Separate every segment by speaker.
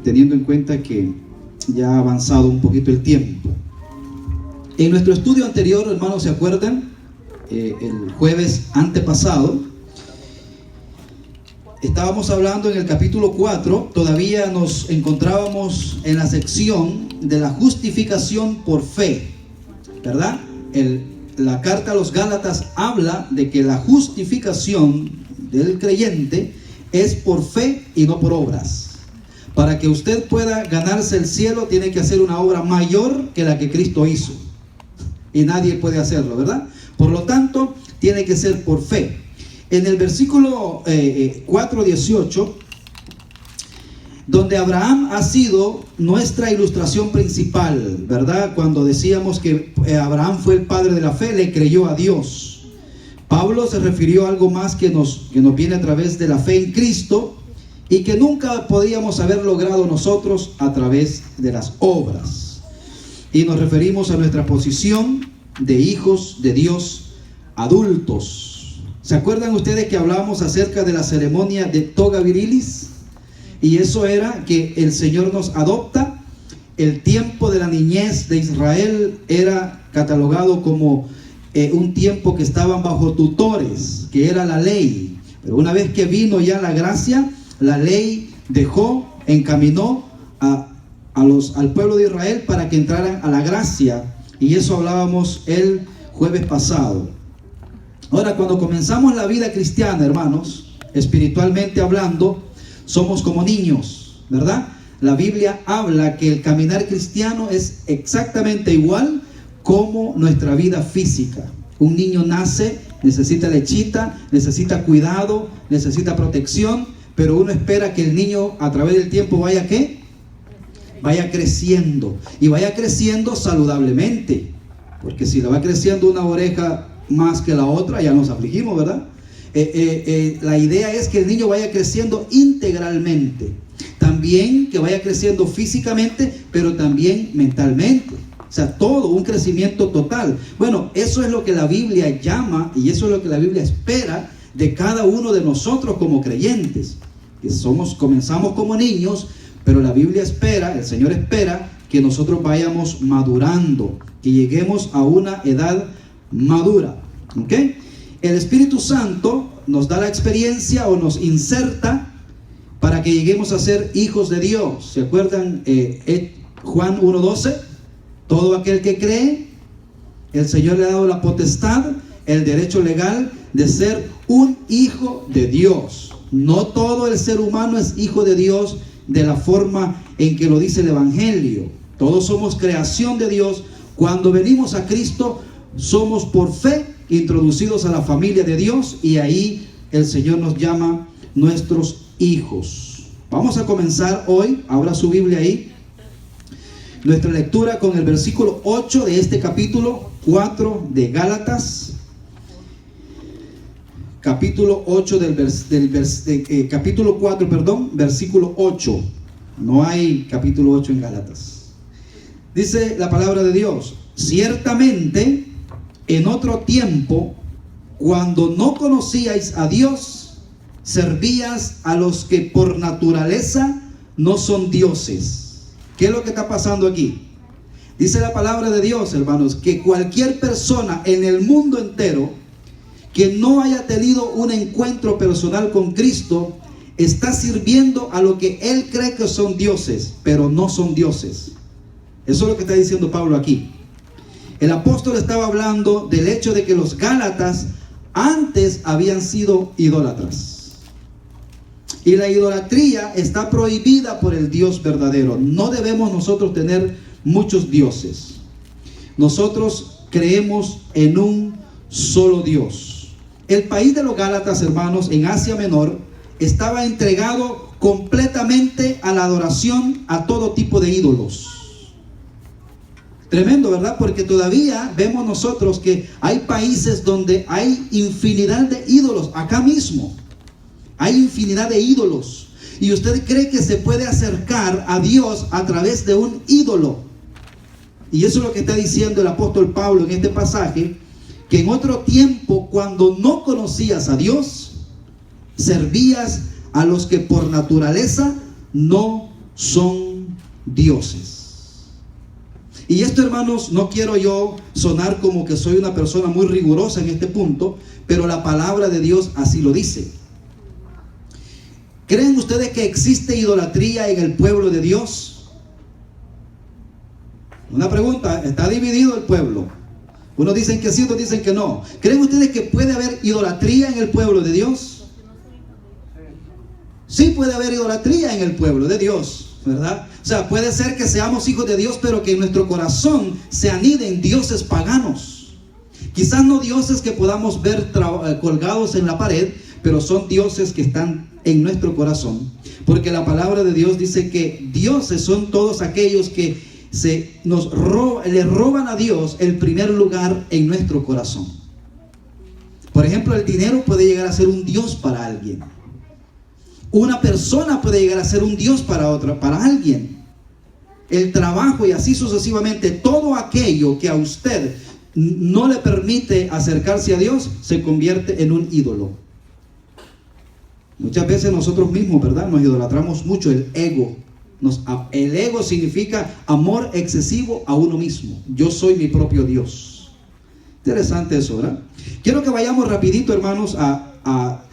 Speaker 1: teniendo en cuenta que ya ha avanzado un poquito el tiempo. En nuestro estudio anterior, hermanos, ¿se acuerdan? El jueves antepasado, estábamos hablando en el capítulo 4, todavía nos encontrábamos en la sección de la justificación por fe, ¿verdad? La carta a los Gálatas habla de que la justificación del creyente es por fe y no por obras. Para que usted pueda ganarse el cielo, tiene que hacer una obra mayor que la que Cristo hizo. Y nadie puede hacerlo, ¿verdad? Por lo tanto, tiene que ser por fe. En el versículo 4:18, donde Abraham ha sido nuestra ilustración principal, ¿verdad? Cuando decíamos que Abraham fue el padre de la fe, le creyó a Dios. Pablo se refirió a algo más que nos viene a través de la fe en Cristo, y que nunca podíamos haber logrado nosotros a través de las obras. Y nos referimos a nuestra posición de hijos de Dios adultos. ¿Se acuerdan ustedes que hablábamos acerca de la ceremonia de toga virilis? Y eso era que el Señor nos adopta. El tiempo de la niñez de Israel era catalogado como un tiempo que estaban bajo tutores, que era la ley. Pero una vez que vino ya la gracia, la ley encaminó al pueblo de Israel para que entraran a la gracia, y eso hablábamos el jueves pasado. Ahora, cuando comenzamos la vida cristiana, hermanos, espiritualmente hablando, somos como niños, ¿verdad? La Biblia habla que el caminar cristiano es exactamente igual como nuestra vida física. Un niño nace, necesita lechita, necesita cuidado, necesita protección, pero uno espera que el niño a través del tiempo vaya creciendo, y vaya creciendo saludablemente, porque si le va creciendo una oreja más que la otra, ya nos afligimos, ¿verdad? La idea es que el niño vaya creciendo integralmente, también que vaya creciendo físicamente, pero también mentalmente, o sea, todo un crecimiento total. Bueno, eso es lo que la Biblia llama, y eso es lo que la Biblia espera de cada uno de nosotros como creyentes, que comenzamos como niños, pero la Biblia espera, el Señor espera que nosotros vayamos madurando, que lleguemos a una edad madura, ¿ok? El Espíritu Santo nos da la experiencia, o nos inserta para que lleguemos a ser hijos de Dios. ¿Se acuerdan? Juan 1:12, todo aquel que cree, el Señor le ha dado la potestad, el derecho legal de ser un hijo de Dios. No todo el ser humano es hijo de Dios de la forma en que lo dice el Evangelio. Todos somos creación de Dios. Cuando venimos a Cristo, somos por fe introducidos a la familia de Dios, y ahí el Señor nos llama nuestros hijos. Vamos a comenzar hoy, abra su Biblia ahí, nuestra lectura con el versículo 8 de este capítulo 4 de Gálatas. Capítulo 8 capítulo 4, perdón, versículo 8. No hay capítulo 8 en Gálatas. Dice la palabra de Dios: ciertamente en otro tiempo, cuando no conocíais a Dios, servías a los que por naturaleza no son dioses. ¿Qué es lo que está pasando aquí? Dice la palabra de Dios, hermanos, que cualquier persona en el mundo entero que no haya tenido un encuentro personal con Cristo está sirviendo a lo que él cree que son dioses, pero no son dioses. Eso es lo que está diciendo Pablo aquí. El apóstol estaba hablando del hecho de que los Gálatas antes habían sido idólatras, y la idolatría está prohibida por el Dios verdadero. No debemos nosotros tener muchos dioses. Nosotros creemos en un solo Dios. El país de los Gálatas, hermanos, en Asia Menor, estaba entregado completamente a la adoración a todo tipo de ídolos. Tremendo, ¿verdad? Porque todavía vemos nosotros que hay países donde hay infinidad de ídolos. Acá mismo hay infinidad de ídolos, y usted cree que se puede acercar a Dios a través de un ídolo. Y eso es lo que está diciendo el apóstol Pablo en este pasaje, que en otro tiempo, cuando no conocías a Dios, servías a los que por naturaleza no son dioses. Y esto, hermanos, no quiero yo sonar como que soy una persona muy rigurosa en este punto, pero la palabra de Dios así lo dice. ¿Creen ustedes que existe idolatría en el pueblo de Dios? Una pregunta, ¿está dividido el pueblo? Unos dicen que sí, otros dicen que no. ¿Creen ustedes que puede haber idolatría en el pueblo de Dios? Sí puede haber idolatría en el pueblo de Dios, ¿verdad? O sea, puede ser que seamos hijos de Dios, pero que en nuestro corazón se aniden dioses paganos. Quizás no dioses que podamos ver colgados en la pared, pero son dioses que están en nuestro corazón. Porque la palabra de Dios dice que dioses son todos aquellos que le roban a Dios el primer lugar en nuestro corazón. Por ejemplo, el dinero puede llegar a ser un dios para alguien. Una persona puede llegar a ser un dios para alguien. El trabajo y así sucesivamente, todo aquello que a usted no le permite acercarse a Dios, se convierte en un ídolo. Muchas veces nosotros mismos, ¿verdad?, nos idolatramos mucho el ego. El ego significa amor excesivo a uno mismo. Yo soy mi propio Dios. Interesante eso, ¿verdad? Quiero que vayamos rapidito, hermanos, a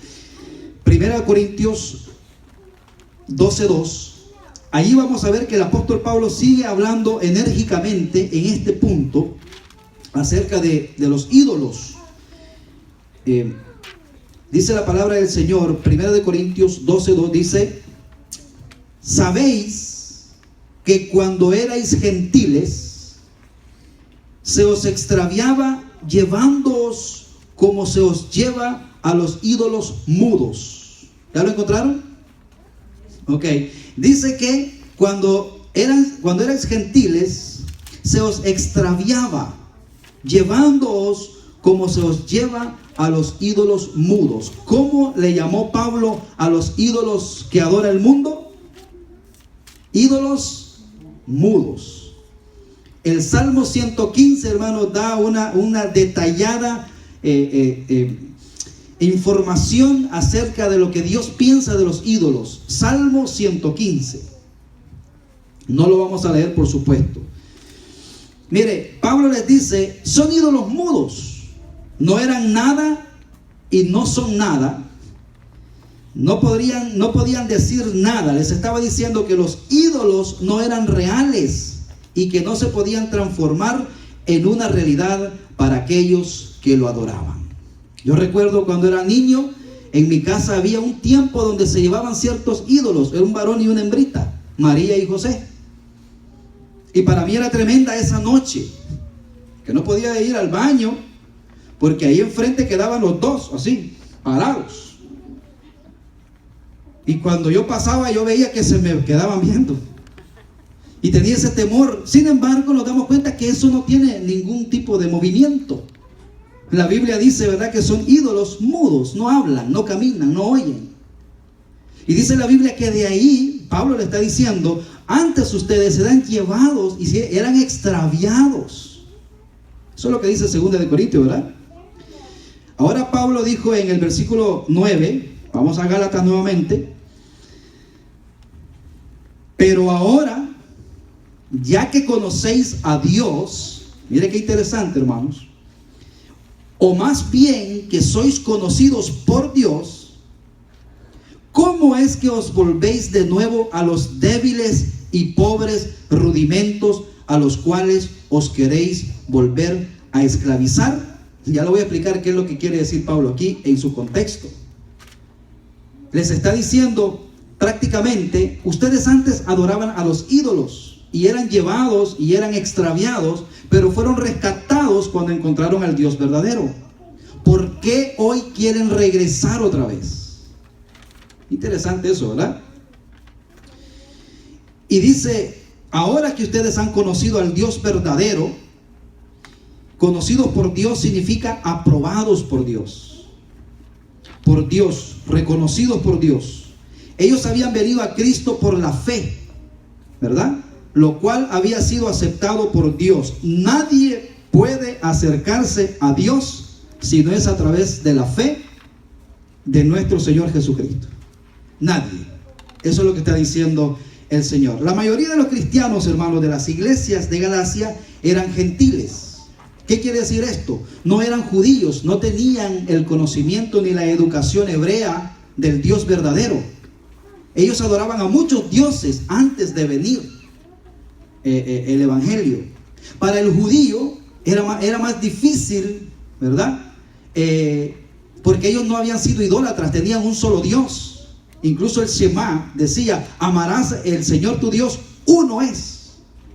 Speaker 1: 1 Corintios 12:2. Allí vamos a ver que el apóstol Pablo sigue hablando enérgicamente en este punto acerca de los ídolos. Dice la palabra del Señor, 1 Corintios 12:2, dice: sabéis que cuando erais gentiles, se os extraviaba llevándoos como se os lleva a los ídolos mudos. ¿Ya lo encontraron? Ok. Dice que cuando erais gentiles, se os extraviaba llevándoos como se os lleva a los ídolos mudos. ¿Cómo le llamó Pablo a los ídolos que adora el mundo? Ídolos mudos. El Salmo 115, hermanos, da una detallada información acerca de lo que Dios piensa de los ídolos. Salmo 115. No lo vamos a leer, por supuesto. Mire, Pablo les dice, son ídolos mudos. No eran nada y no son nada. No podían decir nada. Les estaba diciendo que los ídolos no eran reales y que no se podían transformar en una realidad para aquellos que lo adoraban. Yo recuerdo cuando era niño, en mi casa había un tiempo donde se llevaban ciertos ídolos. Era un varón y una hembrita, María y José. Y para mí era tremenda esa noche, que no podía ir al baño, porque ahí enfrente quedaban los dos, así, parados. Y cuando yo pasaba, yo veía que se me quedaban viendo. Y tenía ese temor. Sin embargo, nos damos cuenta que eso no tiene ningún tipo de movimiento. La Biblia dice, ¿verdad?, que son ídolos mudos, no hablan, no caminan, no oyen. Y dice la Biblia que de ahí, Pablo le está diciendo, antes ustedes eran llevados y eran extraviados. Eso es lo que dice 2 de Corintios, ¿verdad? Ahora Pablo dijo en el versículo 9, vamos a Gálatas nuevamente: pero ahora, ya que conocéis a Dios, mire qué interesante, hermanos, o más bien que sois conocidos por Dios, ¿cómo es que os volvéis de nuevo a los débiles y pobres rudimentos a los cuales os queréis volver a esclavizar? Ya lo voy a explicar qué es lo que quiere decir Pablo aquí en su contexto. Les está diciendo prácticamente, ustedes antes adoraban a los ídolos y eran llevados y eran extraviados, pero fueron rescatados cuando encontraron al Dios verdadero. ¿Por qué hoy quieren regresar otra vez? Interesante eso, ¿verdad? Y dice, ahora que ustedes han conocido al Dios verdadero, conocidos por Dios significa aprobados por Dios, reconocidos por Dios. Ellos habían venido a Cristo por la fe, ¿verdad? Lo cual había sido aceptado por Dios. Nadie puede acercarse a Dios si no es a través de la fe de nuestro Señor Jesucristo. Nadie. Eso es lo que está diciendo el Señor. La mayoría de los cristianos, hermanos, de las iglesias de Galacia eran gentiles. ¿Qué quiere decir esto? No eran judíos, no tenían el conocimiento ni la educación hebrea del Dios verdadero. Ellos adoraban a muchos dioses antes de venir el evangelio. Para el judío era más difícil, ¿verdad? Porque ellos no habían sido idólatras, tenían un solo Dios. Incluso el Shema decía: amarás el Señor tu Dios, uno es.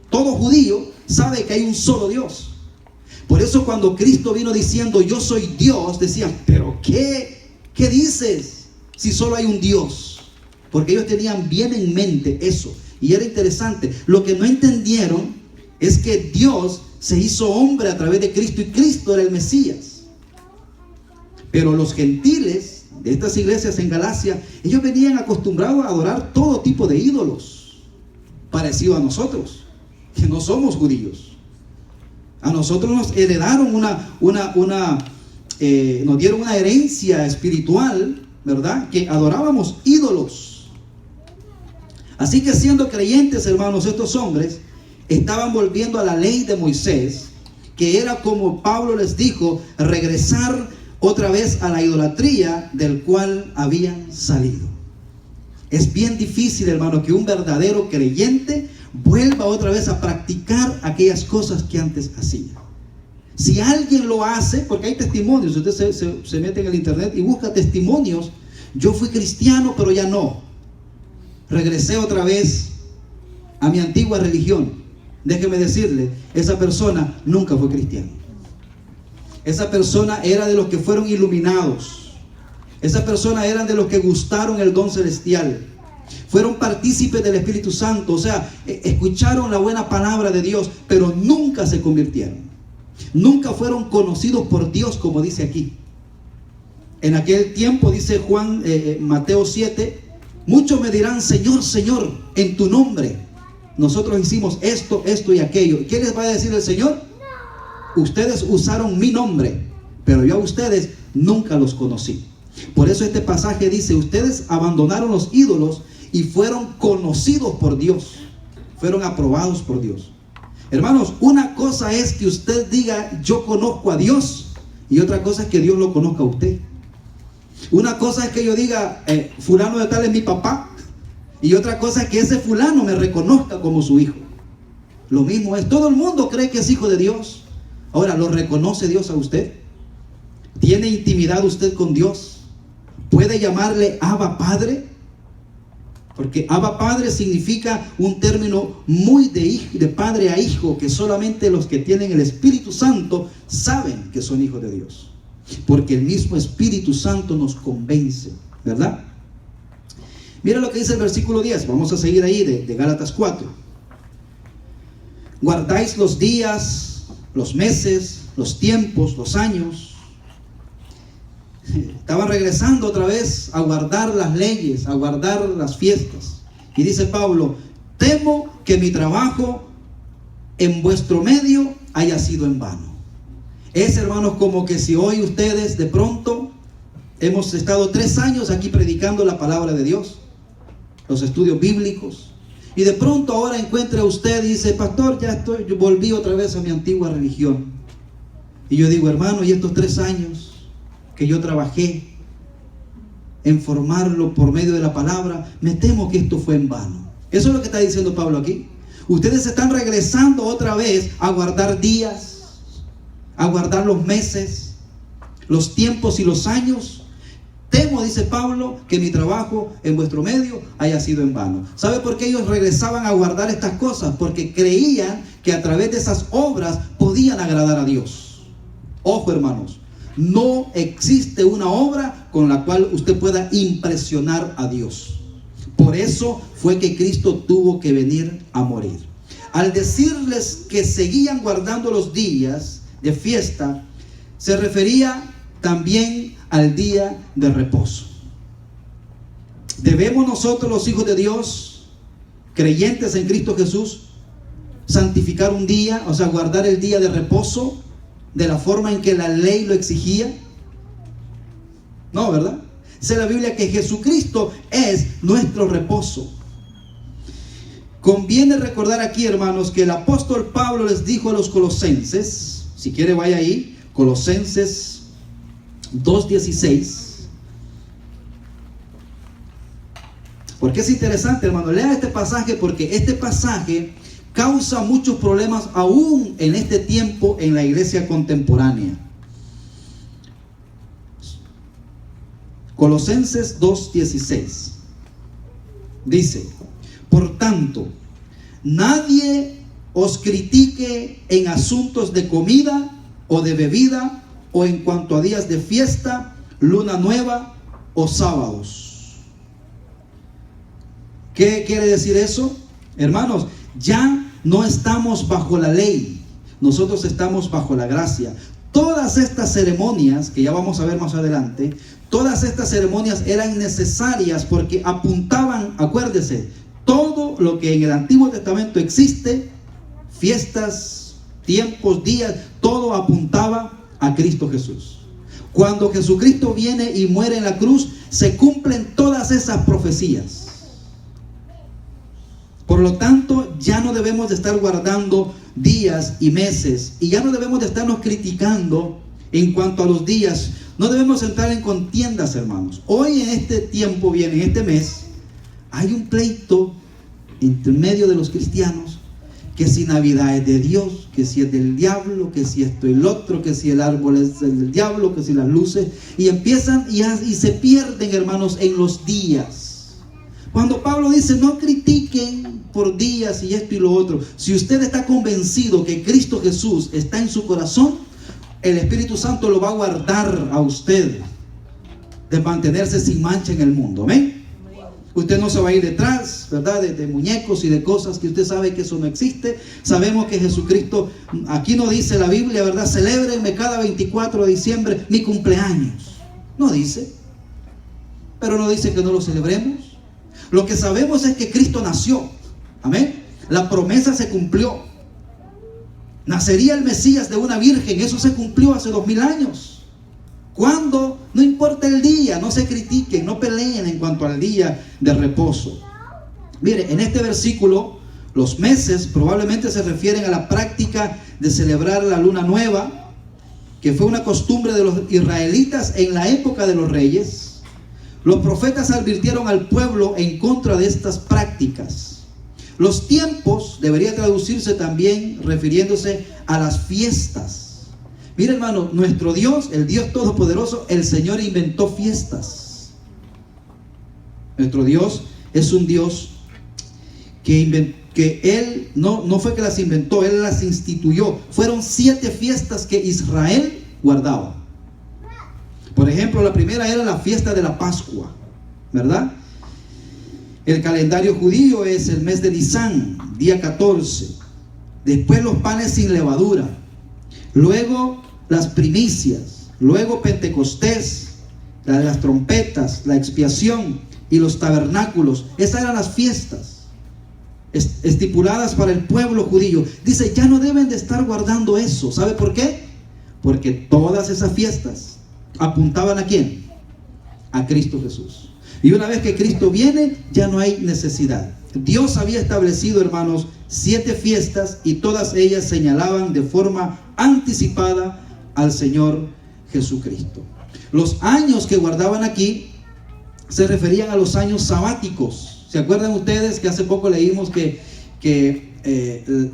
Speaker 1: Todo judío sabe que hay un solo Dios. Por eso cuando Cristo vino diciendo yo soy Dios, decían: pero ¿qué dices? Si solo hay un Dios. Porque ellos tenían bien en mente eso. Y era interesante. Lo que no entendieron es que Dios se hizo hombre a través de Cristo, y Cristo era el Mesías. Pero los gentiles de estas iglesias en Galacia, ellos venían acostumbrados a adorar todo tipo de ídolos, parecido a nosotros, que no somos judíos. A nosotros nos heredaron nos dieron una herencia espiritual, ¿verdad? Que adorábamos ídolos. Así que, siendo creyentes, hermanos, estos hombres estaban volviendo a la ley de Moisés, que era, como Pablo les dijo, regresar otra vez a la idolatría del cual habían salido. Es bien difícil, hermano, que un verdadero creyente vuelva otra vez a practicar aquellas cosas que antes hacía. Si alguien lo hace, porque hay testimonios, usted se mete en el internet y busca testimonios: yo fui cristiano pero ya no, regresé otra vez a mi antigua religión. Déjeme decirle, esa persona nunca fue cristiano. Esa persona era de los que fueron iluminados. Esa persona eran de los que gustaron el don celestial. Fueron partícipes del Espíritu Santo. O sea, escucharon la buena palabra de Dios, pero nunca se convirtieron. Nunca fueron conocidos por Dios, como dice aquí. En aquel tiempo, dice Mateo 7, muchos me dirán: Señor, Señor, en tu nombre nosotros hicimos esto, esto y aquello. ¿Qué les va a decir el Señor? Ustedes usaron mi nombre, pero yo a ustedes nunca los conocí. Por eso este pasaje dice: ustedes abandonaron los ídolos y fueron conocidos por Dios, fueron aprobados por Dios. Hermanos, una cosa es que usted diga yo conozco a Dios, y otra cosa es que Dios lo conozca a usted. Una cosa es que yo diga fulano de tal es mi papá, y otra cosa es que ese fulano me reconozca como su hijo. Lo mismo es, todo el mundo cree que es hijo de Dios. Ahora, ¿lo reconoce Dios a usted? ¿Tiene intimidad usted con Dios? ¿Puede llamarle Abba Padre? Porque Abba Padre significa un término muy de padre a hijo, que solamente los que tienen el Espíritu Santo saben que son hijos de Dios. Porque el mismo Espíritu Santo nos convence, ¿verdad? Mira lo que dice el versículo 10. Vamos a seguir ahí de Gálatas 4. Guardáis los días, los meses, los tiempos, los años. Estaban regresando otra vez a guardar las leyes, a guardar las fiestas. Y dice Pablo: temo que mi trabajo en vuestro medio haya sido en vano. Es, hermanos, como que si hoy ustedes de pronto hemos estado 3 años aquí predicando la palabra de Dios, los estudios bíblicos, y de pronto ahora encuentre a usted y dice: pastor, yo volví otra vez a mi antigua religión. Y yo digo: hermano, y estos 3 años que yo trabajé en formarlo por medio de la palabra, me temo que esto fue en vano. Eso es lo que está diciendo Pablo aquí. Ustedes están regresando otra vez a guardar días, a guardar los meses, los tiempos y los años. Temo, dice Pablo, que mi trabajo en vuestro medio haya sido en vano. ¿Sabe por qué ellos regresaban a guardar estas cosas? Porque creían que a través de esas obras podían agradar a Dios. Ojo, hermanos, no existe una obra con la cual usted pueda impresionar a Dios. Por eso fue que Cristo tuvo que venir a morir. Al decirles que seguían guardando los días de fiesta, se refería también al día de reposo. ¿Debemos nosotros, los hijos de Dios, creyentes en Cristo Jesús, santificar un día, o sea, guardar el día de reposo de la forma en que la ley lo exigía? No, ¿verdad? Dice la Biblia que Jesucristo es nuestro reposo. Conviene recordar aquí, hermanos, que el apóstol Pablo les dijo a los colosenses, si quiere vaya ahí, Colosenses 2:16. Porque es interesante, hermano, lea este pasaje, porque este pasaje causa muchos problemas aún en este tiempo en la iglesia contemporánea. Colosenses 2:16 dice: por tanto, nadie os critique en asuntos de comida o de bebida, o en cuanto a días de fiesta, luna nueva o sábados. ¿Qué quiere decir eso? Hermanos, ya no estamos bajo la ley, nosotros estamos bajo la gracia. Todas estas ceremonias, que ya vamos a ver más adelante, todas estas ceremonias eran necesarias porque apuntaban, acuérdese, todo lo que en el Antiguo Testamento existe, fiestas, tiempos, días, todo apuntaba a Cristo Jesús. Cuando Jesucristo viene y muere en la cruz, se cumplen todas esas profecías. Por lo tanto, ya no debemos de estar guardando días y meses, y ya no debemos de estarnos criticando en cuanto a los días. No debemos entrar en contiendas, hermanos. Hoy en este tiempo, bien, en este mes, hay un pleito entre medio de los cristianos, que si Navidad es de Dios, que si es del diablo, que si esto y el otro, que si el árbol es del diablo, que si las luces, y empiezan y se pierden, hermanos, en los días. Cuando Pablo dice: no critiquen por días y esto y lo otro, si usted está convencido que Cristo Jesús está en su corazón, el Espíritu Santo lo va a guardar a usted de mantenerse sin mancha en el mundo. ¿Amén? Usted no se va a ir detrás, ¿verdad?, de muñecos y de cosas que usted sabe que eso no existe. Sabemos que Jesucristo, aquí no dice la Biblia, ¿verdad?, celébrenme cada 24 de diciembre mi cumpleaños. No dice, pero no dice que no lo celebremos. Lo que sabemos es que Cristo nació. Amén. La promesa se cumplió. Nacería el Mesías de una virgen. Eso se cumplió hace 2000 años. ¿Cuándo? No importa el día. No se critiquen, no peleen en cuanto al día de reposo. Mire, en este versículo, los meses probablemente se refieren a la práctica de celebrar la luna nueva, que fue una costumbre de los israelitas en la época de los reyes. Los profetas advirtieron al pueblo en contra de estas prácticas. Los tiempos debería traducirse también refiriéndose a las fiestas. Mira, hermano, nuestro Dios, el Dios Todopoderoso, el Señor inventó fiestas. Nuestro Dios es un Dios que Él no fue que las inventó, Él las instituyó. Fueron 7 fiestas que Israel guardaba. Por ejemplo, la primera era la fiesta de la Pascua, ¿verdad? El calendario judío es el mes de Nisán, día 14. Después los panes sin levadura. Luego las primicias. Luego Pentecostés, la de las trompetas, la expiación y los tabernáculos. Esas eran las fiestas estipuladas para el pueblo judío. Dice, ya no deben de estar guardando eso. ¿Sabe por qué? Porque todas esas fiestas apuntaban ¿a quién? A Cristo Jesús. Y una vez que Cristo viene, ya no hay necesidad. Dios había establecido, hermanos, 7 fiestas, y todas ellas señalaban de forma anticipada al Señor Jesucristo. Los años que guardaban aquí se referían a los años sabáticos. ¿Se acuerdan ustedes que hace poco leímos que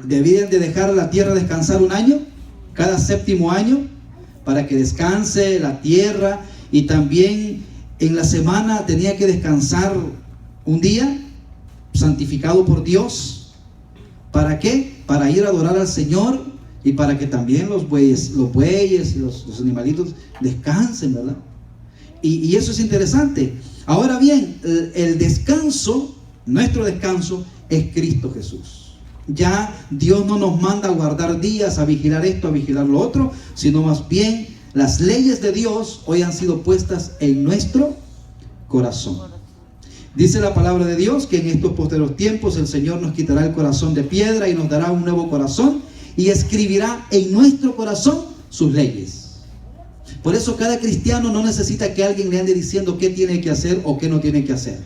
Speaker 1: debían de dejar la tierra descansar un año, cada 7º año, para que descanse la tierra? Y también en la semana tenía que descansar un día santificado por Dios. ¿Para qué? Para ir a adorar al Señor, y para que también los bueyes y los animalitos descansen, ¿verdad? Y eso es interesante. Ahora bien, el descanso, nuestro descanso, es Cristo Jesús. Ya Dios no nos manda a guardar días, a vigilar esto, a vigilar lo otro, sino más bien las leyes de Dios hoy han sido puestas en nuestro corazón. Dice la palabra de Dios que en estos posteriores tiempos el Señor nos quitará el corazón de piedra y nos dará un nuevo corazón, y escribirá en nuestro corazón sus leyes. Por eso cada cristiano no necesita que alguien le ande diciendo qué tiene que hacer o qué no tiene que hacer.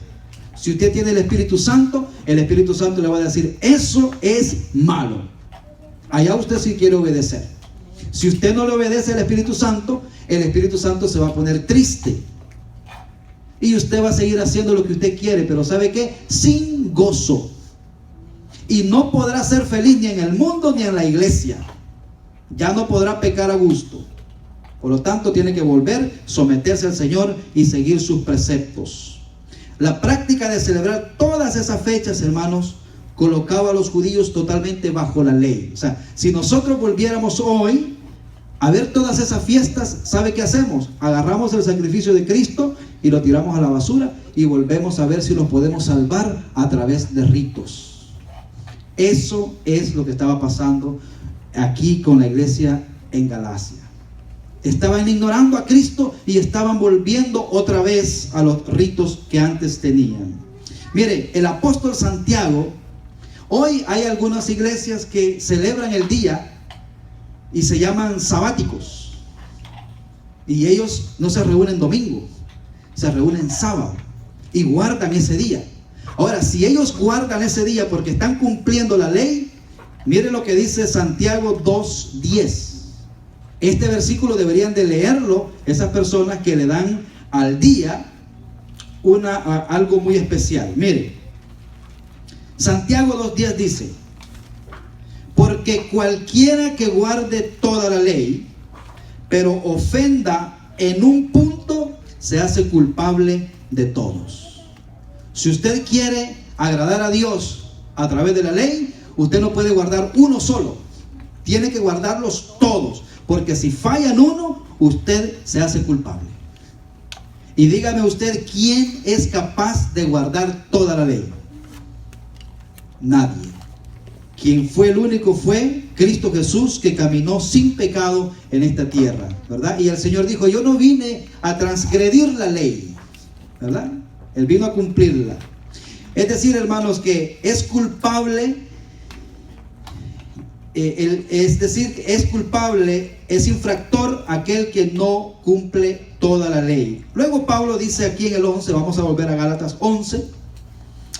Speaker 1: Si usted tiene el Espíritu Santo le va a decir, eso es malo. Allá usted sí quiere obedecer. Si usted no le obedece al Espíritu Santo, el Espíritu Santo se va a poner triste. Y usted va a seguir haciendo lo que usted quiere, pero ¿sabe qué? Sin gozo. Y no podrá ser feliz ni en el mundo ni en la iglesia. Ya no podrá pecar a gusto. Por lo tanto, tiene que volver, someterse al Señor y seguir sus preceptos. La práctica de celebrar todas esas fechas, hermanos, colocaba a los judíos totalmente bajo la ley. O sea, si nosotros volviéramos hoy a ver todas esas fiestas, ¿sabe qué hacemos? Agarramos el sacrificio de Cristo y lo tiramos a la basura y volvemos a ver si lo podemos salvar a través de ritos. Eso es lo que estaba pasando aquí con la iglesia en Galacia. Estaban ignorando a Cristo y estaban volviendo otra vez a los ritos que antes tenían. Mire, el apóstol Santiago, hoy hay algunas iglesias que celebran el día y se llaman sabáticos. Y ellos no se reúnen domingo, se reúnen sábado y guardan ese día. Ahora, si ellos guardan ese día porque están cumpliendo la ley, mire lo que dice Santiago 2:10. Este versículo deberían de leerlo esas personas que le dan al día algo muy especial. Mire, Santiago 2:10 dice: porque cualquiera que guarde toda la ley, pero ofenda en un punto, se hace culpable de todos. Si usted quiere agradar a Dios a través de la ley, usted no puede guardar uno solo, tiene que guardarlos todos, porque si fallan uno, usted se hace culpable. Y dígame usted, ¿quién es capaz de guardar toda la ley? Nadie. Quien fue el único fue Cristo Jesús, que caminó sin pecado en esta tierra, ¿verdad? Y el Señor dijo: yo no vine a transgredir la ley, ¿verdad? Él vino a cumplirla. Es decir, hermanos, que es culpable, es culpable, es infractor aquel que no cumple toda la ley. Luego Pablo dice aquí en el 11, vamos a volver a Gálatas 11,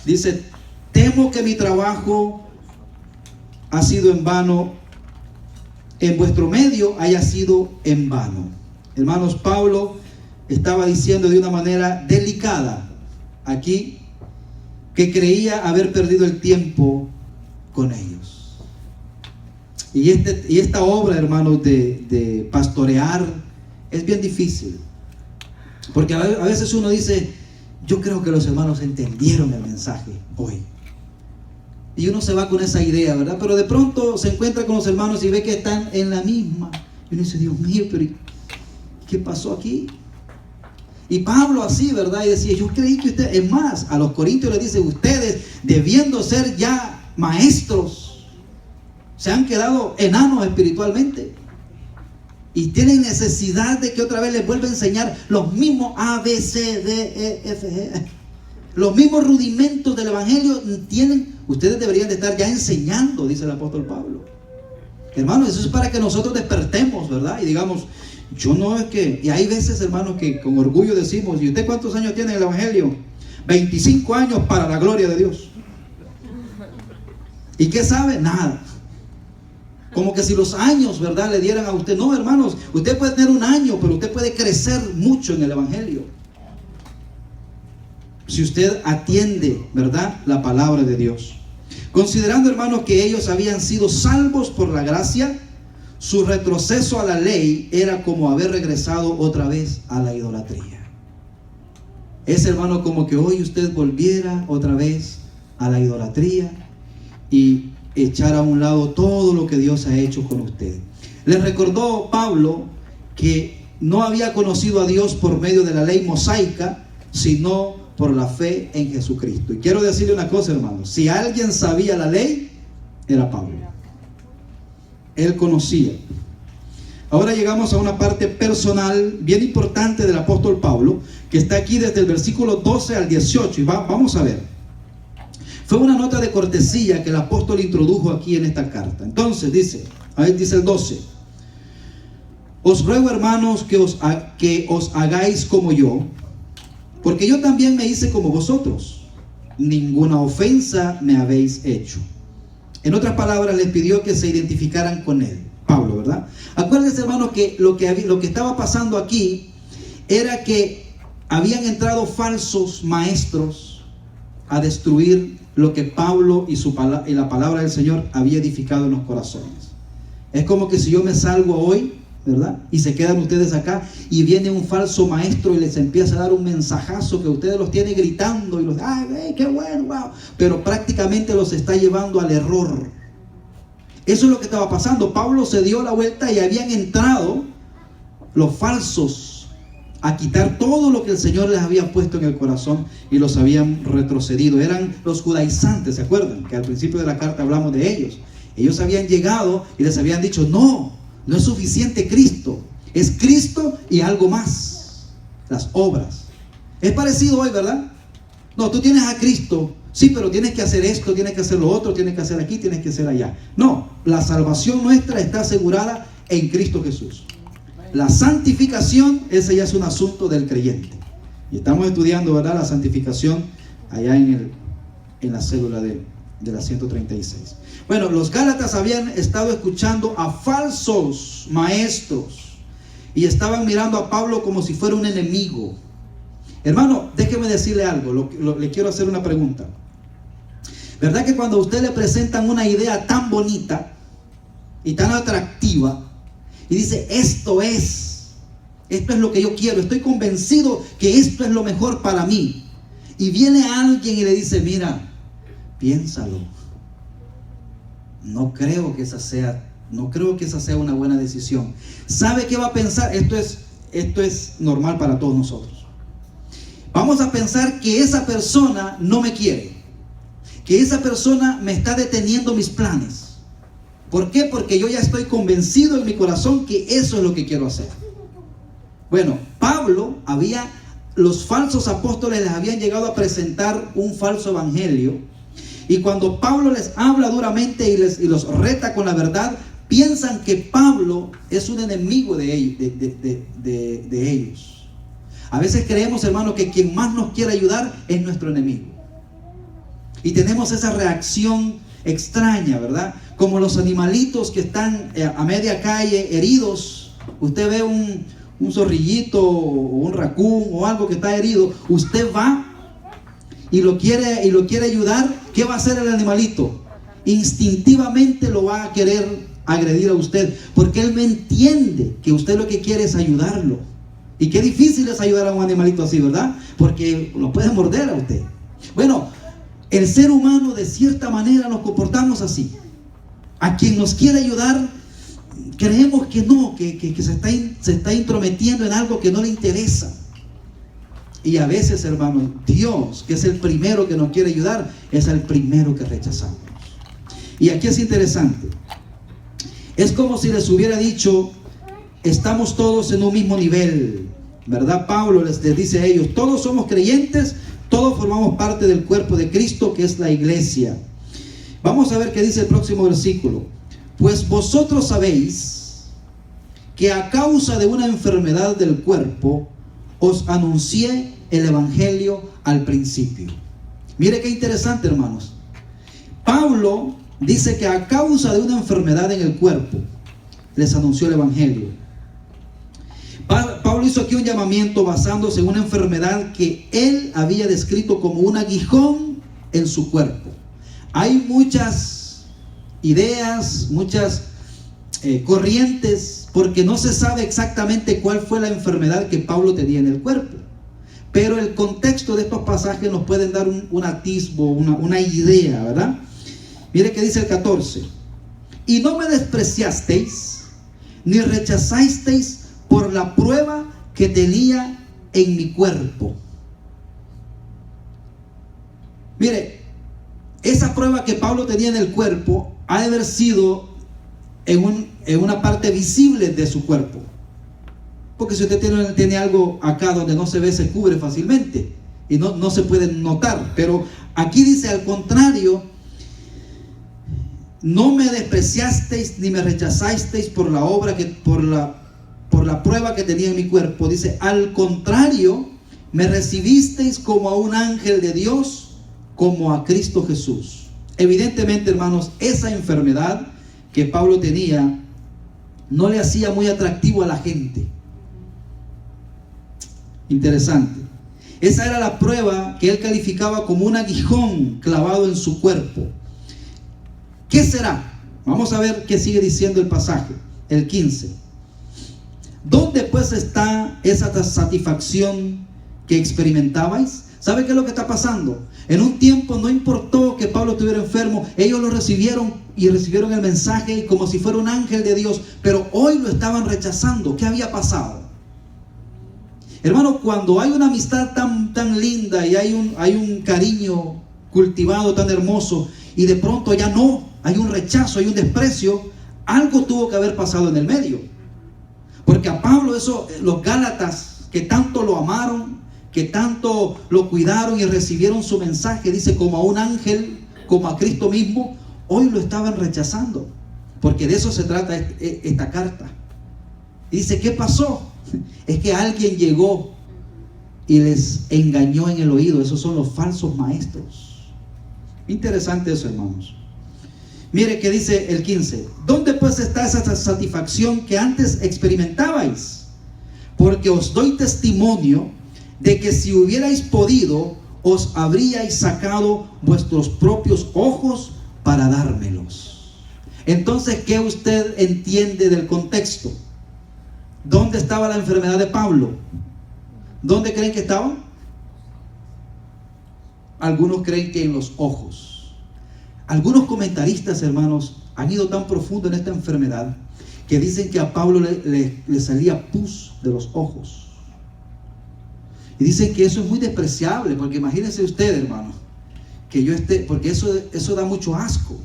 Speaker 1: dice: temo que mi trabajo ha sido en vano, en vuestro medio haya sido en vano. Hermanos, Pablo estaba diciendo de una manera delicada aquí que creía haber perdido el tiempo con ellos. Y esta obra, hermanos, de pastorear es bien difícil, porque a veces uno dice: yo creo que los hermanos entendieron el mensaje hoy. Y uno se va con esa idea, ¿verdad? Pero de pronto se encuentra con los hermanos y ve que están en la misma. Y uno dice: Dios mío, pero ¿qué pasó aquí? Y Pablo así, ¿verdad? Y decía: yo creí que ustedes, es más, a los corintios les dice: ustedes, debiendo ser ya maestros, se han quedado enanos espiritualmente. Y tienen necesidad de que otra vez les vuelva a enseñar los mismos A, B, C, D, E, F, G. Los mismos rudimentos del evangelio ustedes deberían de estar ya enseñando, dice el apóstol Pablo. Hermanos, eso es para que nosotros despertemos, ¿verdad? Y digamos: yo no es que... Y hay veces, hermanos, que con orgullo decimos: ¿y usted cuántos años tiene en el evangelio? 25 años para la gloria de Dios. ¿Y qué sabe? Nada. Como que si los años, ¿verdad?, le dieran a usted. No, hermanos, usted puede tener un año, pero usted puede crecer mucho en el evangelio si usted atiende, ¿verdad?, la palabra de Dios. Considerando, hermanos, que ellos habían sido salvos por la gracia, su retroceso a la ley era como haber regresado otra vez a la idolatría. Es, hermano, como que hoy usted volviera otra vez a la idolatría y echar a un lado todo lo que Dios ha hecho con usted. Les recordó Pablo que no había conocido a Dios por medio de la ley mosaica, sino por la fe en Jesucristo. Y quiero decirle una cosa, hermanos: si alguien sabía la ley, era Pablo. Él conocía. Ahora llegamos a una parte personal bien importante del apóstol Pablo, que está aquí desde el versículo 12 al 18, y vamos a ver. Fue una nota de cortesía que el apóstol introdujo aquí en esta carta. Entonces dice el 12: os ruego, hermanos, que os hagáis como yo, porque yo también me hice como vosotros. ninguna ofensa me habéis hecho. En otras palabras, les pidió que se identificaran con él, Pablo, ¿verdad? Acuérdense, hermanos, que lo que estaba pasando aquí era que habían entrado falsos maestros a destruir lo que Pablo y la palabra del Señor había edificado en los corazones. Es como que si yo me salgo hoy, ¿verdad? Y se quedan ustedes acá y viene un falso maestro y les empieza a dar un mensajazo que ustedes los tiene gritando y los, ¡ay, qué bueno, wow! Pero prácticamente los está llevando al error. Eso es lo que estaba pasando. Pablo se dio la vuelta y habían entrado los falsos a quitar todo lo que el Señor les había puesto en el corazón y los habían retrocedido. Eran los judaizantes, ¿se acuerdan? Que al principio de la carta hablamos de ellos. Ellos habían llegado y les habían dicho, no es suficiente Cristo, es Cristo y algo más, las obras. Es parecido hoy, ¿verdad? No, tú tienes a Cristo, sí, pero tienes que hacer esto, tienes que hacer lo otro, tienes que hacer aquí, tienes que hacer allá. No, la salvación nuestra está asegurada en Cristo Jesús. La santificación, ese ya es un asunto del creyente. Y estamos estudiando, ¿verdad?, la santificación allá en la célula de la 136. Bueno, los Gálatas habían estado escuchando a falsos maestros y estaban mirando a Pablo como si fuera un enemigo. Hermano, déjeme decirle algo, le quiero hacer una pregunta. ¿Verdad que cuando a usted le presentan una idea tan bonita y tan atractiva y dice, esto es lo que yo quiero, estoy convencido que esto es lo mejor para mí, y viene alguien y le dice, mira, piénsalo, no creo que esa sea una buena decisión? ¿Sabe qué va a pensar? Esto es normal para todos nosotros. Vamos a pensar que esa persona no me quiere, que esa persona me está deteniendo mis planes. ¿Por qué? Porque yo ya estoy convencido en mi corazón que eso es lo que quiero hacer. Bueno, los falsos apóstoles les habían llegado a presentar un falso evangelio, y cuando Pablo les habla duramente y los reta con la verdad, piensan que Pablo es un enemigo de ellos. A veces creemos, hermano, que quien más nos quiere ayudar es nuestro enemigo. Y tenemos esa reacción extraña, ¿verdad? Como los animalitos que están a media calle heridos. Usted ve un zorrillito o un racún o algo que está herido, usted va y lo quiere ayudar. ¿Qué va a hacer el animalito? Instintivamente lo va a querer agredir a usted, porque él me entiende que usted lo que quiere es ayudarlo. Y qué difícil es ayudar a un animalito así, ¿verdad? Porque lo puede morder a usted. Bueno, el ser humano de cierta manera nos comportamos así. A quien nos quiere ayudar, creemos que no, que se está intrometiendo en algo que no le interesa. Y a veces, hermanos, Dios, que es el primero que nos quiere ayudar, es el primero que rechazamos. Y aquí es interesante. Es como si les hubiera dicho, estamos todos en un mismo nivel, ¿verdad? Pablo les dice a ellos, todos somos creyentes, todos formamos parte del cuerpo de Cristo, que es la iglesia. Vamos a ver qué dice el próximo versículo. Pues vosotros sabéis que a causa de una enfermedad del cuerpo os anuncié el evangelio al principio. Mire qué interesante, hermanos. Pablo dice que a causa de una enfermedad en el cuerpo les anunció el evangelio. Pablo hizo aquí un llamamiento basándose en una enfermedad que él había descrito como un aguijón en su cuerpo. Hay muchas ideas, muchas corrientes, porque no se sabe exactamente cuál fue la enfermedad que Pablo tenía en el cuerpo. Pero el contexto de estos pasajes nos pueden dar un atisbo, una idea, ¿verdad? Mire que dice el 14. Y no me despreciasteis, ni rechazasteis por la prueba que tenía en mi cuerpo. Mire, esa prueba que Pablo tenía en el cuerpo ha de haber sido en una parte visible de su cuerpo. Porque si usted tiene algo acá donde no se ve, se cubre fácilmente y no se puede notar. Pero aquí dice al contrario, no me despreciasteis ni me rechazasteis por la prueba que tenía en mi cuerpo. Dice, al contrario, me recibisteis como a un ángel de Dios, como a Cristo Jesús. Evidentemente, hermanos, esa enfermedad que Pablo tenía no le hacía muy atractivo a la gente. Interesante. Esa era la prueba que él calificaba como un aguijón clavado en su cuerpo. ¿Qué será? Vamos a ver qué sigue diciendo el pasaje, el 15. ¿Dónde pues está esa satisfacción que experimentabais? ¿Sabe qué es lo que está pasando? En un tiempo no importó que Pablo estuviera enfermo, ellos lo recibieron y recibieron el mensaje como si fuera un ángel de Dios, pero hoy lo estaban rechazando. ¿Qué había pasado? Hermano, cuando hay una amistad tan linda y hay un cariño cultivado tan hermoso y de pronto ya no, hay un rechazo, hay un desprecio, algo tuvo que haber pasado en el medio. Porque a Pablo, los Gálatas que tanto lo amaron, que tanto lo cuidaron y recibieron su mensaje, dice, como a un ángel, como a Cristo mismo, hoy lo estaban rechazando. Porque de eso se trata esta carta. Y dice, ¿qué pasó? Es que alguien llegó y les engañó en el oído. Esos son los falsos maestros. Interesante eso, hermanos. Mire que dice el 15. ¿Dónde pues está esa satisfacción que antes experimentabais? Porque os doy testimonio de que si hubierais podido, os habríais sacado vuestros propios ojos para dármelos. Entonces, ¿qué usted entiende del contexto? ¿Dónde estaba la enfermedad de Pablo? ¿Dónde creen que estaba? Algunos creen que en los ojos. Algunos comentaristas, hermanos, han ido tan profundo en esta enfermedad que dicen que a Pablo le salía pus de los ojos. Y dicen que eso es muy despreciable, porque imagínense usted, hermano, que yo esté, porque eso da mucho asco,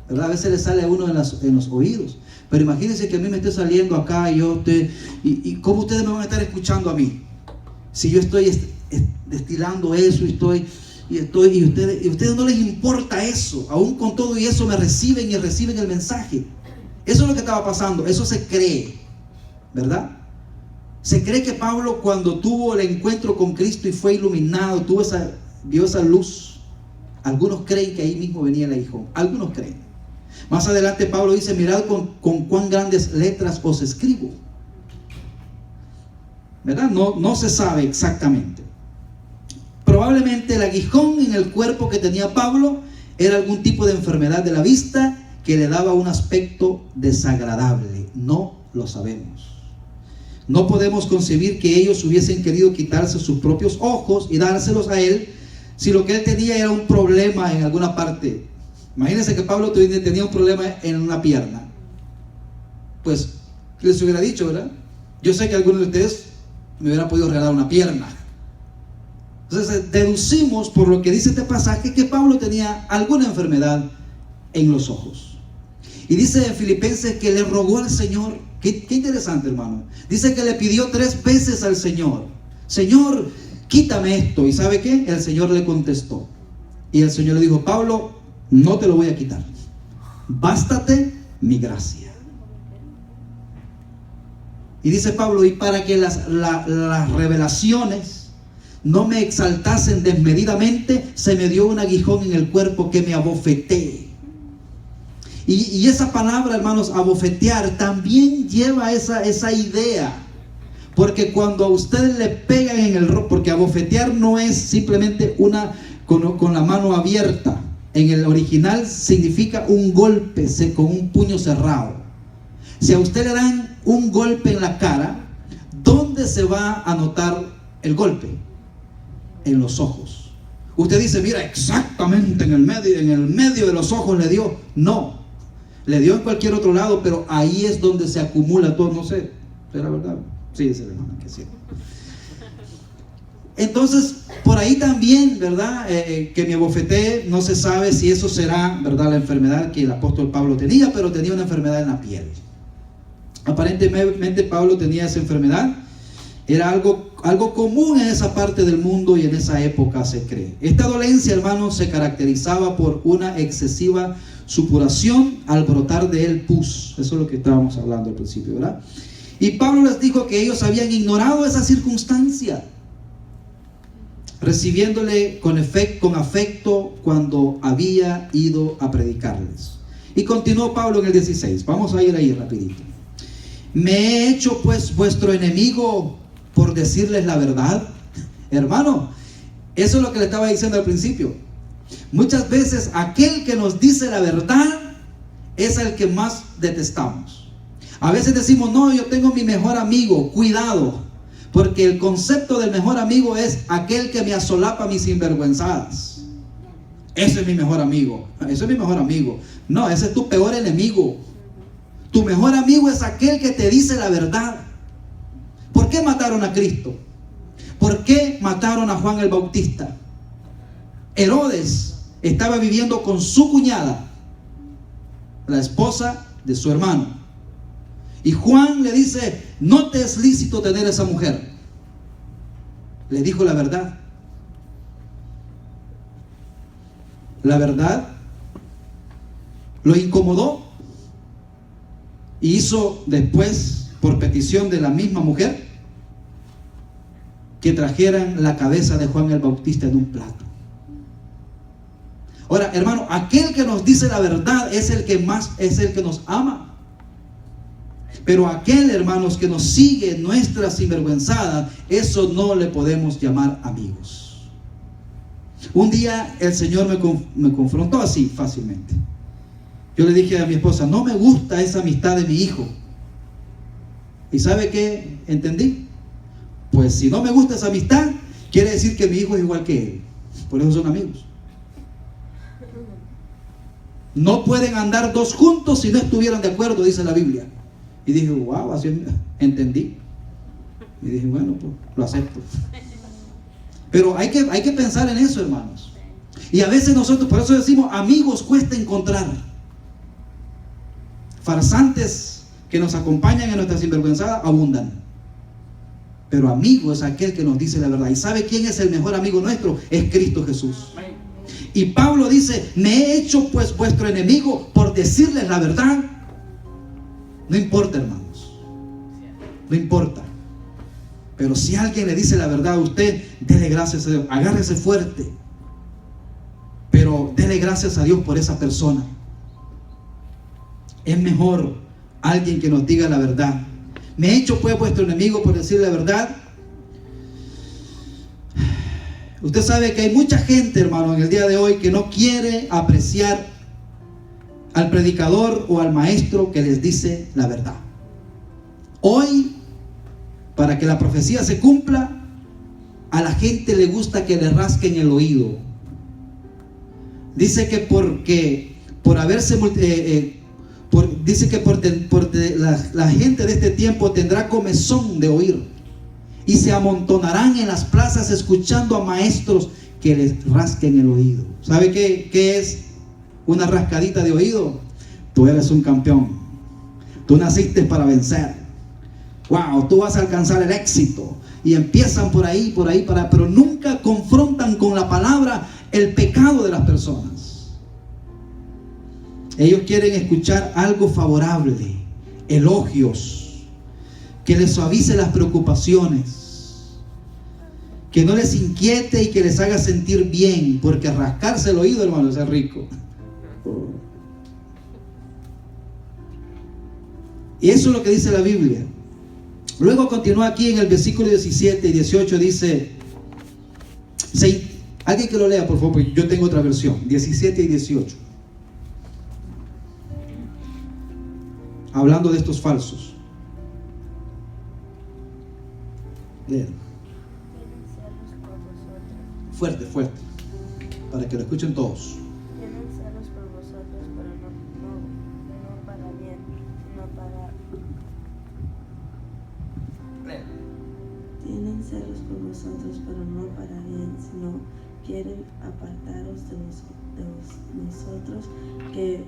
Speaker 1: ¿verdad? A veces le sale a uno en los oídos. Pero imagínense que a mí me esté saliendo acá y cómo ustedes me van a estar escuchando a mí. Si yo estoy destilando eso y ustedes no les importa eso, aún con todo y eso me reciben el mensaje. Eso es lo que estaba pasando, eso se cree, ¿verdad? Se cree que Pablo, cuando tuvo el encuentro con Cristo y fue iluminado, vio esa luz. Algunos creen que ahí mismo venía el aguijón, algunos creen. Más adelante Pablo dice, mirad con cuán grandes letras os escribo. ¿Verdad? No se sabe exactamente. Probablemente el aguijón en el cuerpo que tenía Pablo era algún tipo de enfermedad de la vista que le daba un aspecto desagradable. No lo sabemos. No podemos concebir que ellos hubiesen querido quitarse sus propios ojos y dárselos a él si lo que él tenía era un problema en alguna parte. Imagínense que Pablo tenía un problema en una pierna. Pues les hubiera dicho, ¿verdad? Yo sé que algunos de ustedes me hubieran podido regalar una pierna. Entonces deducimos por lo que dice este pasaje que Pablo tenía alguna enfermedad en los ojos. Y dice en Filipenses que le rogó al Señor. Qué interesante, hermano. Dice que le pidió 3 veces al Señor: Señor, quítame esto. ¿Y sabe qué? El Señor le contestó. Y el Señor le dijo: Pablo, no te lo voy a quitar. Bástate mi gracia. Y dice Pablo: y para que las revelaciones no me exaltasen desmedidamente, se me dio un aguijón en el cuerpo que me abofeté. Y esa palabra, hermanos, abofetear, también lleva esa idea. Porque cuando a ustedes le pegan en el rostro, porque abofetear no es simplemente con la mano abierta. En el original significa un golpe con un puño cerrado. Si a usted le dan un golpe en la cara, ¿dónde se va a notar el golpe? En los ojos. Usted dice: mira, exactamente en el medio de los ojos le dio. No, le dio en cualquier otro lado, pero ahí es donde se acumula todo. No sé, ¿será verdad? Sí, dice la hermana que sí. Entonces, por ahí también, ¿verdad? Que me abofeté, no se sabe si eso será, ¿verdad?, la enfermedad que el apóstol Pablo tenía, pero tenía una enfermedad en la piel. Aparentemente Pablo tenía esa enfermedad. Era algo común en esa parte del mundo y en esa época, se cree. Esta dolencia, hermanos, se caracterizaba por una excesiva supuración al brotar de él pus. Eso es lo que estábamos hablando al principio, ¿verdad? Y Pablo les dijo que ellos habían ignorado esa circunstancia. recibiéndole con afecto cuando había ido a predicarles. Y continuó Pablo en el 16. Vamos a ir ahí rapidito. ¿Me he hecho pues vuestro enemigo por decirles la verdad? Hermano, eso es lo que le estaba diciendo al principio. Muchas veces aquel que nos dice la verdad es el que más detestamos. A veces decimos, no, yo tengo mi mejor amigo. Cuidado, porque el concepto del mejor amigo es aquel que me asolapa mis sinvergüenzadas. Ese es mi mejor amigo. Ese es mi mejor amigo. No, ese es tu peor enemigo. Tu mejor amigo es aquel que te dice la verdad. ¿Por qué mataron a Cristo? ¿Por qué mataron a Juan el Bautista? Herodes estaba viviendo con su cuñada, la esposa de su hermano. Y Juan le dice, no te es lícito tener esa mujer. Le dijo la verdad. La verdad lo incomodó y hizo después, por petición de la misma mujer, que trajeran la cabeza de Juan el Bautista en un plato. Ahora, hermano, aquel que nos dice la verdad es el que nos ama. Pero aquel, hermanos, que nos sigue nuestras sinvergüenzadas, eso no le podemos llamar amigos. Un día el Señor me confrontó así fácilmente. Yo le dije a mi esposa, no me gusta esa amistad de mi hijo. ¿Y sabe qué entendí? Pues si no me gusta esa amistad, quiere decir que mi hijo es igual que él. Por eso son amigos. No pueden andar dos juntos si no estuvieran de acuerdo, dice la Biblia. Y dije, wow, así entendí. Y dije, bueno, pues lo acepto. Pero hay que pensar en eso, hermanos. Y a veces nosotros, por eso decimos, amigos cuesta encontrar. Farsantes que nos acompañan en nuestra sinvergüenzada abundan. Pero amigo es aquel que nos dice la verdad. ¿Y sabe quién es el mejor amigo nuestro? Es Cristo Jesús. Y Pablo dice, me he hecho pues vuestro enemigo por decirles la verdad. No importa, hermanos. No importa. Pero si alguien le dice la verdad a usted, dele gracias a Dios. Agárrese fuerte. Pero dele gracias a Dios por esa persona. Es mejor alguien que nos diga la verdad. Me he hecho pues vuestro enemigo por decirle la verdad. Usted sabe que hay mucha gente, hermano, en el día de hoy que no quiere apreciar al predicador o al maestro que les dice la verdad. Hoy, para que la profecía se cumpla, a la gente le gusta que le rasquen el oído. Dice que por haberse dice que la gente de este tiempo tendrá comezón de oír y se amontonarán en las plazas escuchando a maestros que les rasquen el oído. ¿Sabe qué es una rascadita de oído? Tú eres un campeón. Tú naciste para vencer. Wow, tú vas a alcanzar el éxito. Y empiezan por ahí, pero nunca confrontan con la palabra el pecado de las personas. Ellos quieren escuchar algo favorable, elogios, que les suavice las preocupaciones, que no les inquiete y que les haga sentir bien, porque rascarse el oído, hermano, es rico. Y eso es lo que dice la Biblia. Luego continúa aquí en el versículo 17 y 18, dice, alguien que lo lea, por favor, porque yo tengo otra versión, 17 y 18. Hablando de estos falsos. Lean. Fuerte, para que lo escuchen todos.
Speaker 2: Tienen celos por vosotros, pero no para bien, sino para... Tienen celos por vosotros, pero no para bien, sino quieren apartaros de nosotros, que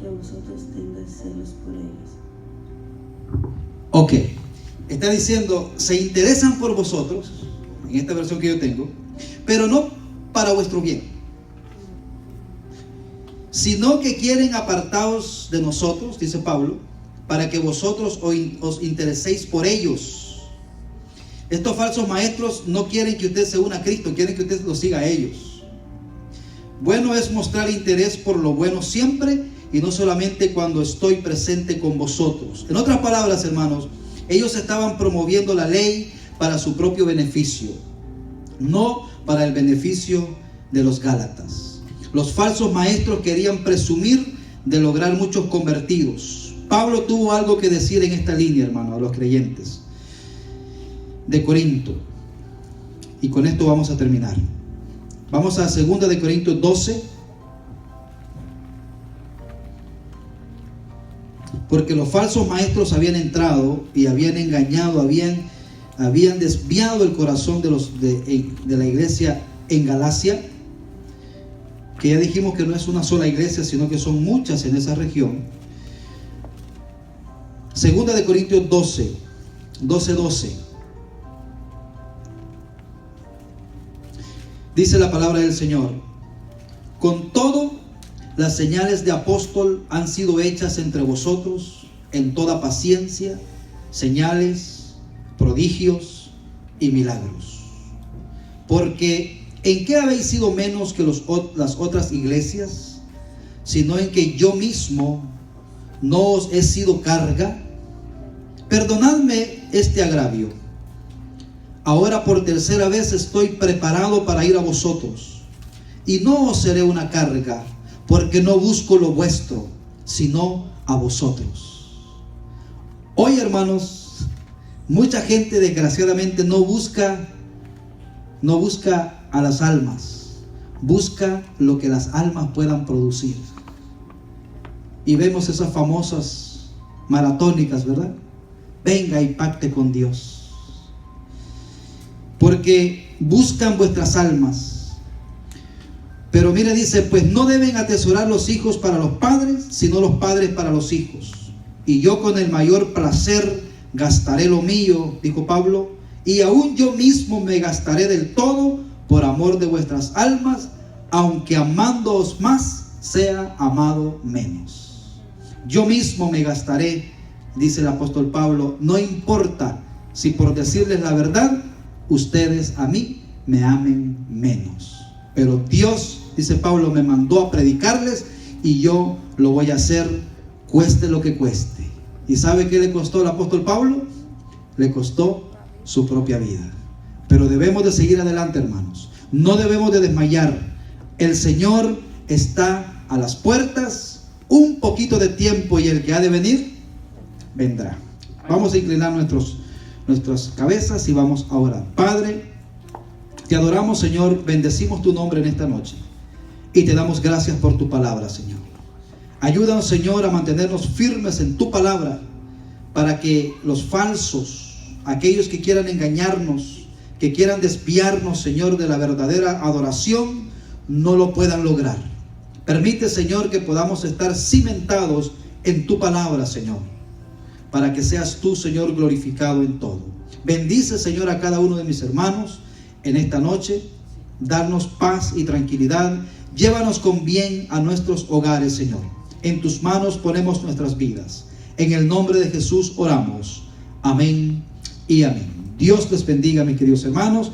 Speaker 2: vosotros tengáis celos por ellos.
Speaker 1: Ok, está diciendo, se interesan por vosotros, en esta versión que yo tengo, pero no para vuestro bien, sino que quieren apartaros de nosotros, dice Pablo, para que vosotros os intereséis por ellos. Estos falsos maestros no quieren que usted se una a Cristo, quieren que usted los siga a ellos. Bueno es mostrar interés por lo bueno siempre y no solamente cuando estoy presente con vosotros. En otras palabras, hermanos, ellos estaban promoviendo la ley para su propio beneficio, no para el beneficio de los gálatas. Los falsos maestros querían presumir de lograr muchos convertidos. Pablo tuvo algo que decir en esta línea, hermano, a los creyentes de Corinto. Y con esto vamos a terminar. Vamos a 2 de Corintios 12. Porque los falsos maestros habían entrado y habían engañado, habían desviado el corazón de la iglesia en Galacia, que ya dijimos que no es una sola iglesia, sino que son muchas en esa región. 2 de Corintios 12. Dice la palabra del Señor: con todo, las señales de apóstol han sido hechas entre vosotros en toda paciencia, señales, prodigios y milagros. Porque ¿en qué habéis sido menos que las otras iglesias? Sino en que yo mismo no os he sido carga. Perdonadme este agravio. Ahora por tercera vez estoy preparado para ir a vosotros, y no os seré una carga, porque no busco lo vuestro, sino a vosotros. Hoy, hermanos, mucha gente desgraciadamente no busca a las almas, busca lo que las almas puedan producir. Y vemos esas famosas maratónicas, ¿verdad? Venga y pacte con Dios. Porque buscan vuestras almas. Pero mire, dice, pues no deben atesorar los hijos para los padres, sino los padres para los hijos. Y yo con el mayor placer gastaré lo mío, dijo Pablo, y aún yo mismo me gastaré del todo por amor de vuestras almas, aunque amándoos más, sea amado menos. Yo mismo me gastaré, dice el apóstol Pablo, no importa si por decirles la verdad, ustedes a mí me amen menos. Pero Dios, dice Pablo, me mandó a predicarles y yo lo voy a hacer cueste lo que cueste. ¿Y sabe qué le costó al apóstol Pablo? Le costó su propia vida. Pero debemos de seguir adelante, hermanos. No debemos de desmayar. El Señor está a las puertas. Un poquito de tiempo y el que ha de venir, vendrá. Vamos a inclinar nuestras cabezas y vamos a orar. Padre, te adoramos, Señor, bendecimos tu nombre en esta noche y te damos gracias por tu palabra, Señor. Ayúdanos, Señor, a mantenernos firmes en tu palabra para que los falsos, aquellos que quieran engañarnos, que quieran desviarnos, Señor, de la verdadera adoración, no lo puedan lograr. Permite, Señor, que podamos estar cimentados en tu palabra, Señor, para que seas tú, Señor, glorificado en todo. Bendice, Señor, a cada uno de mis hermanos en esta noche. Darnos paz y tranquilidad. Llévanos con bien a nuestros hogares, Señor. En tus manos ponemos nuestras vidas. En el nombre de Jesús oramos. Amén y amén. Dios les bendiga, mis queridos hermanos.